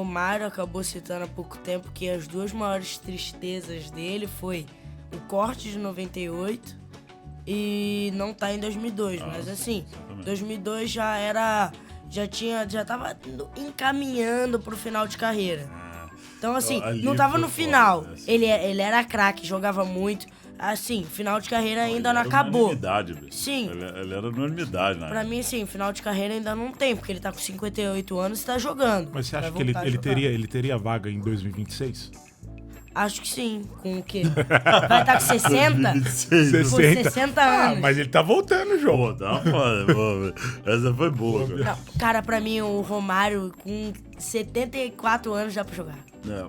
Romário acabou citando há pouco tempo que as duas maiores tristezas dele foi o corte de 98 e não tá em 2002. Mas assim, 2002 já tava encaminhando pro final de carreira. Então assim, não tava no final. Ele era craque, jogava muito. Assim, final de carreira ainda não acabou. Unanimidade, bicho. Sim. Ele era unanimidade, né? Pra mim, assim, final de carreira ainda não tem, porque ele tá com 58 anos e tá jogando. Mas você acha que ele teria vaga em 2026? Acho que sim. Com o quê? Vai estar com 60? 2026. Com 60 anos. Mas ele tá voltando, João. Pô, dá uma... Essa foi boa, cara. Não, cara, pra mim, o Romário com 74 anos dá pra jogar.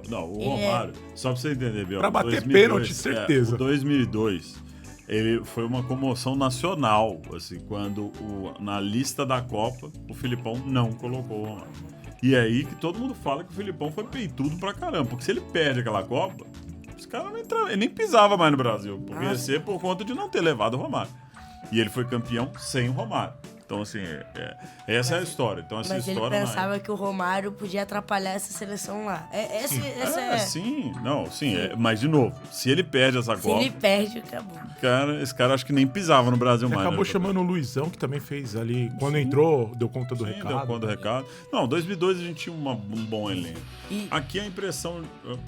Não, o Romário, só pra você entender, Biel. Pra bater pênalti, certeza. O 2002, ele foi uma comoção nacional, assim, quando na lista da Copa, o Filipão não colocou o Romário. E é aí que todo mundo fala que o Filipão foi peitudo pra caramba, porque se ele perde aquela Copa, os caras não entravam, ele nem pisava mais no Brasil, porque ia ser por conta de não ter levado o Romário. E ele foi campeão sem o Romário. Então, assim, essa é a história. Então, essa Mas história ele pensava que o Romário podia atrapalhar essa seleção lá. Mas, de novo, se ele perde essa Copa... Se ele perde, acabou. Esse cara acho que nem pisava no Brasil mais. Acabou chamando o Luizão, que também fez ali... Quando entrou, deu conta do recado. Deu conta do recado. Não, 2002 a gente tinha um bom elenco. Aqui a impressão...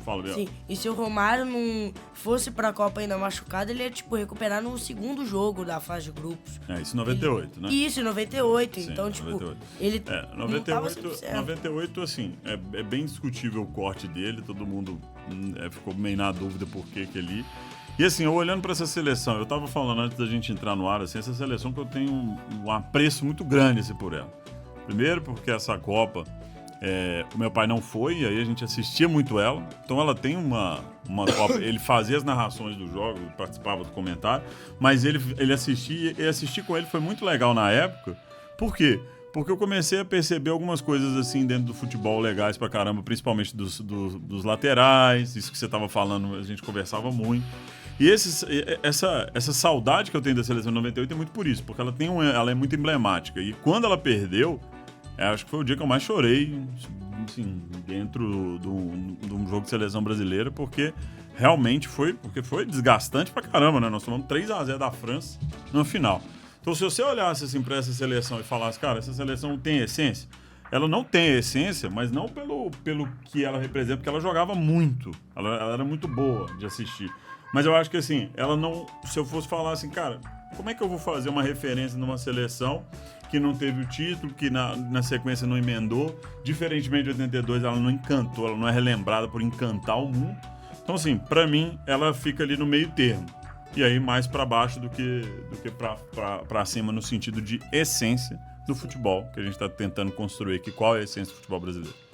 Fala, Biel. Sim, e se o Romário não fosse pra Copa ainda machucado, ele ia, recuperar no segundo jogo da fase de grupos. Isso em 98, né? Isso, em 98. Sim, então, 98. Ele 98, assim, é bem discutível o corte dele, todo mundo ficou meio na dúvida por que ele... E assim, eu olhando pra essa seleção, eu tava falando antes da gente entrar no ar, assim, essa seleção que eu tenho um apreço muito grande assim, por ela. Primeiro porque essa Copa, o meu pai não foi, e aí a gente assistia muito ela, então ela tem uma Copa, ele fazia as narrações do jogo, participava do comentário, mas ele assistia, e assistir com ele foi muito legal na época. Por quê? Porque eu comecei a perceber algumas coisas assim dentro do futebol legais pra caramba, principalmente dos laterais, isso que você tava falando, a gente conversava muito. E essa saudade que eu tenho da seleção de 98 é muito por isso, porque ela é muito emblemática. E quando ela perdeu, acho que foi o dia que eu mais chorei, assim, dentro de um jogo de seleção brasileira, porque realmente foi desgastante pra caramba, né? Nós tomamos 3-0 da França no final. Então, se você olhasse assim pra essa seleção e falasse, cara, essa seleção tem essência, ela não tem essência, mas não pelo que ela representa, porque ela jogava muito, ela era muito boa de assistir. Mas eu acho que assim, ela não... Se eu fosse falar assim, cara, como é que eu vou fazer uma referência numa seleção que não teve o título, que na sequência não emendou, diferentemente de 82, ela não encantou, ela não é relembrada por encantar o mundo. Então assim, pra mim, ela fica ali no meio termo. E aí mais pra baixo do que pra cima no sentido de essência do futebol, que a gente tá tentando construir aqui. Qual é a essência do futebol brasileiro?